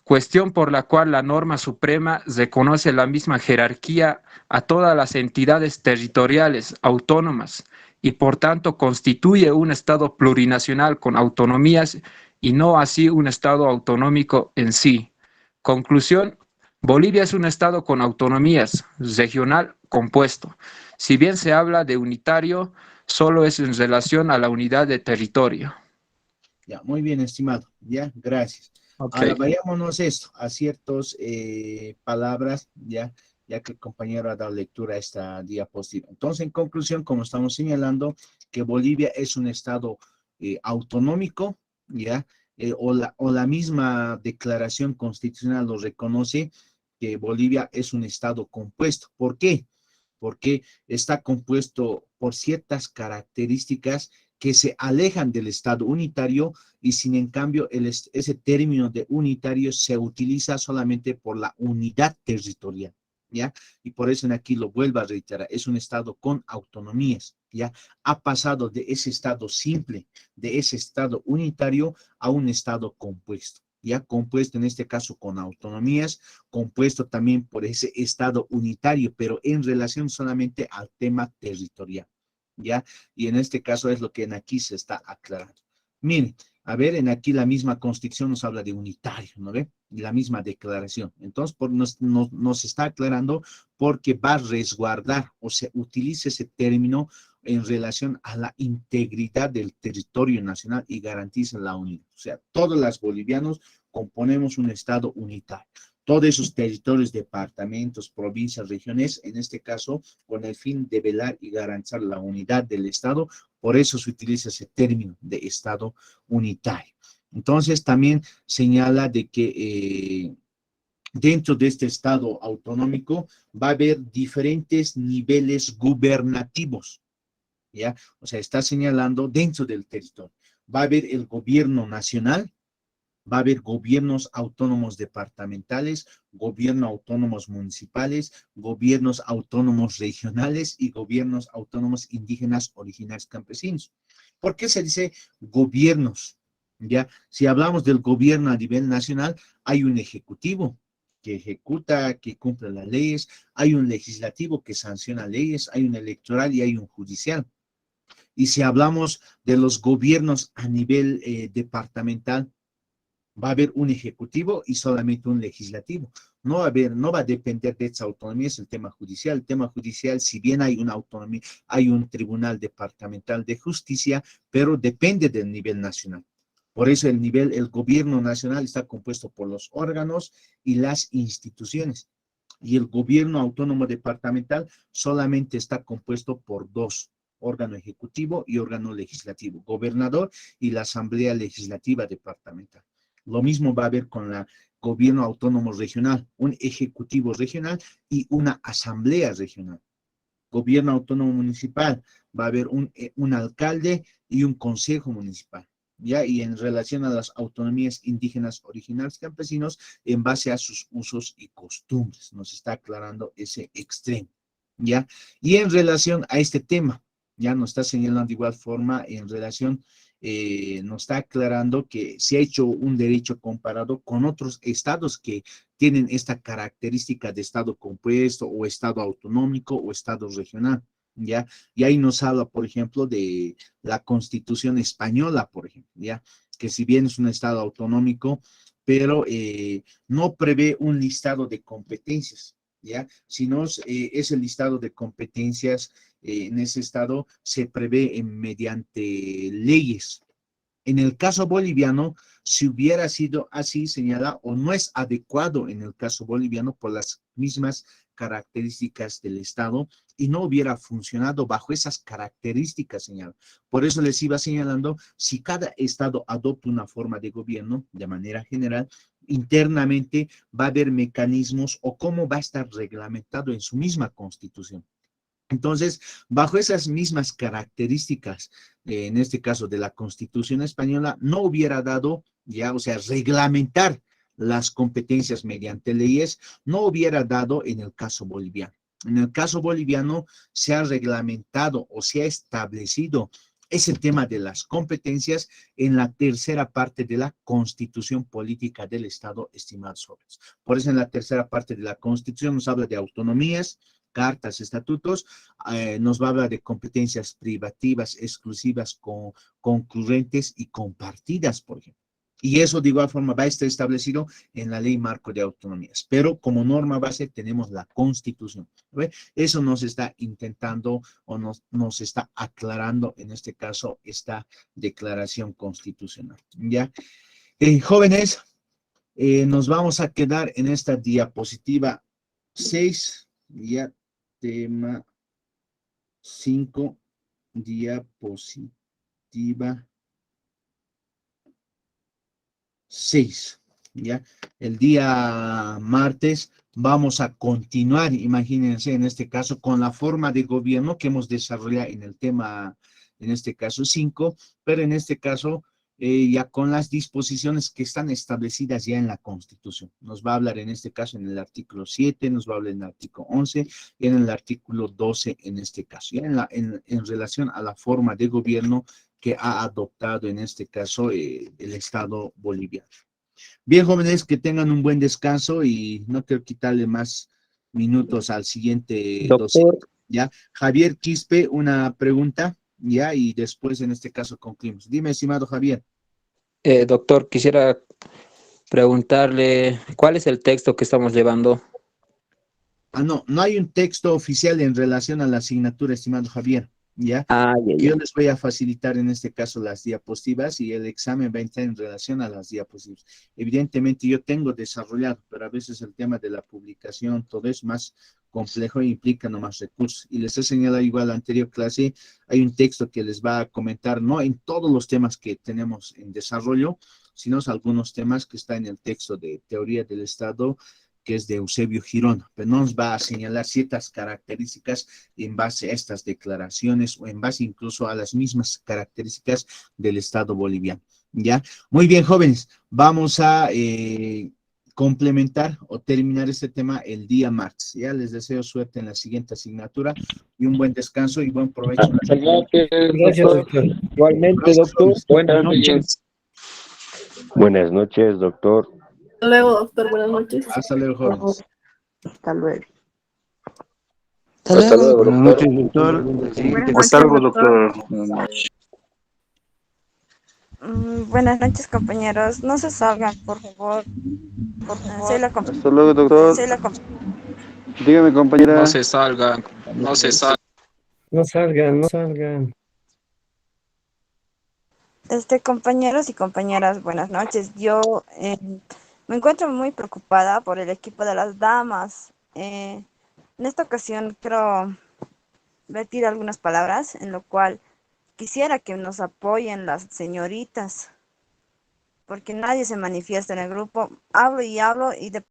cuestión por la cual la norma suprema reconoce la misma jerarquía a todas las entidades territoriales autónomas y por tanto constituye un Estado plurinacional con autonomías y no así un Estado autonómico en sí. Conclusión: Bolivia es un Estado con autonomías, regional compuesto. Si bien se habla de unitario, solo es en relación a la unidad de territorio. Ya, muy bien, estimado. Ya, gracias. Ok. Ahora vayámonos esto, a ciertas palabras, ya que el compañero ha dado lectura a esta diapositiva. Entonces, en conclusión, como estamos señalando, que Bolivia es un estado autonómico, ya, o la misma declaración constitucional lo reconoce, que Bolivia es un estado compuesto. ¿Por qué? Porque está compuesto por ciertas características que se alejan del Estado unitario y sin en cambio ese término de unitario se utiliza solamente por la unidad territorial, ¿ya? Y por eso en aquí lo vuelvo a reiterar, es un Estado con autonomías, ¿ya? Ha pasado de ese Estado simple, de ese Estado unitario a un Estado compuesto, ¿ya? Compuesto en este caso con autonomías, compuesto también por ese Estado unitario, pero en relación solamente al tema territorial, ¿ya? Y en este caso es lo que en aquí se está aclarando. Miren, a ver, en aquí la misma Constitución nos habla de unitario, ¿no ve? La misma declaración. Entonces, nos está aclarando porque va a resguardar o se utiliza ese término en relación a la integridad del territorio nacional y garantiza la unidad. O sea, todos los bolivianos componemos un Estado unitario. Todos esos territorios, departamentos, provincias, regiones, en este caso, con el fin de velar y garantizar la unidad del Estado, por eso se utiliza ese término de Estado unitario. Entonces, también señala de que dentro de este Estado autonómico va a haber diferentes niveles gubernativos, ¿ya? O sea, está señalando dentro del territorio. Va a haber el gobierno nacional, va a haber gobiernos autónomos departamentales, gobiernos autónomos municipales, gobiernos autónomos regionales y gobiernos autónomos indígenas, originarios, campesinos. ¿Por qué se dice gobiernos? ¿Ya? Si hablamos del gobierno a nivel nacional, hay un ejecutivo que ejecuta, que cumple las leyes, hay un legislativo que sanciona leyes, hay un electoral y hay un judicial. Y si hablamos de los gobiernos a nivel departamental, va a haber un ejecutivo y solamente un legislativo. No va a depender de esa autonomía, es el tema judicial. El tema judicial, si bien hay una autonomía, hay un tribunal departamental de justicia, pero depende del nivel nacional. Por eso el gobierno nacional está compuesto por los órganos y las instituciones. Y el gobierno autónomo departamental solamente está compuesto por dos: órgano ejecutivo y órgano legislativo, gobernador y la asamblea legislativa departamental. Lo mismo va a haber con el gobierno autónomo regional, un ejecutivo regional y una asamblea regional. Gobierno autónomo municipal, va a haber un alcalde y un consejo municipal, ¿ya? Y en relación a las autonomías indígenas, originarios, campesinos, en base a sus usos y costumbres, nos está aclarando ese extremo, ¿ya? Y en relación a este tema, ya nos está señalando de igual forma en relación nos está aclarando que se ha hecho un derecho comparado con otros estados que tienen esta característica de estado compuesto o estado autonómico o estado regional, ¿ya? Y ahí nos habla, por ejemplo, de la Constitución española, por ejemplo, ¿ya? Que si bien es un estado autonómico, pero no prevé un listado de competencias, ¿ya? Sino es el listado de competencias en ese estado se prevé mediante leyes. En el caso boliviano, si hubiera sido así señalado o no es adecuado en el caso boliviano por las mismas características del Estado y no hubiera funcionado bajo esas características, señalado. Por eso les iba señalando, si cada Estado adopta una forma de gobierno de manera general, internamente va a haber mecanismos o cómo va a estar reglamentado en su misma constitución. Entonces, bajo esas mismas características, en este caso de la Constitución española, no hubiera dado ya, o sea, reglamentar las competencias mediante leyes, no hubiera dado en el caso boliviano. En el caso boliviano se ha reglamentado o se ha establecido ese tema de las competencias en la tercera parte de la Constitución Política del Estado, estimados jóvenes. Por eso en la tercera parte de la Constitución nos habla de autonomías, cartas, estatutos, nos va a hablar de competencias privativas, exclusivas, concurrentes y compartidas, por ejemplo. Y eso de igual forma va a estar establecido en la Ley Marco de Autonomías. Pero como norma base tenemos la Constitución. ¿Ve? Eso nos está intentando o nos está aclarando en este caso esta declaración constitucional. ¿Ya? Jóvenes, nos vamos a quedar en esta diapositiva 6, ya tema 5, diapositiva 6, ¿ya? El día martes vamos a continuar, imagínense, en este caso, con la forma de gobierno que hemos desarrollado en el tema, en este caso 5, pero en este caso ya con las disposiciones que están establecidas ya en la Constitución. Nos va a hablar en este caso en el artículo 7, nos va a hablar en el artículo 11 y en el artículo 12 en este caso, ya en relación a la forma de gobierno que ha adoptado en este caso el Estado boliviano. Bien, jóvenes, que tengan un buen descanso y no quiero quitarle más minutos al siguiente docente. Doctor, ¿Ya? Javier Quispe, una pregunta, ¿ya? Y después en este caso concluimos. Dime, estimado Javier. doctor, quisiera preguntarle, ¿cuál es el texto que estamos llevando? No, no hay un texto oficial en relación a la asignatura, estimado Javier, ¿ya? Ah, ya, Yo ya. les voy a facilitar en este caso las diapositivas y el examen va a entrar en relación a las diapositivas. Evidentemente yo tengo desarrollado, pero a veces el tema de la publicación, todo es más complejo e implica no más recursos. Y les he señalado igual la anterior clase, hay un texto que les va a comentar, no en todos los temas que tenemos en desarrollo, sino algunos temas que están en el texto de Teoría del Estado, que es de Eusebio Girón, pero nos va a señalar ciertas características en base a estas declaraciones o en base incluso a las mismas características del Estado boliviano. ¿Ya? Muy bien, jóvenes, vamos a complementar o terminar este tema el día martes. Ya les deseo suerte en la siguiente asignatura y un buen descanso y buen provecho. Gracias, doctor. Igualmente, Gracias, doctor, jóvenes. buenas noches. Buenas noches, doctor. Hasta luego, doctor. Buenas noches. Hasta luego, jóvenes. Hasta luego. Hasta luego, Buenas doctor. noches, doctor. Buenas Hasta noches, luego, doctor. doctor. Buenas noches, compañeros. No se salgan, por favor. Soy la Hasta luego, doctor. Dígame, compañera. No se salgan, no se salgan. No salgan, no salgan. compañeros y compañeras, buenas noches. Yo me encuentro muy preocupada por el equipo de las damas. En esta ocasión quiero vertir algunas palabras en lo cual quisiera que nos apoyen las señoritas, porque nadie se manifiesta en el grupo. Hablo y de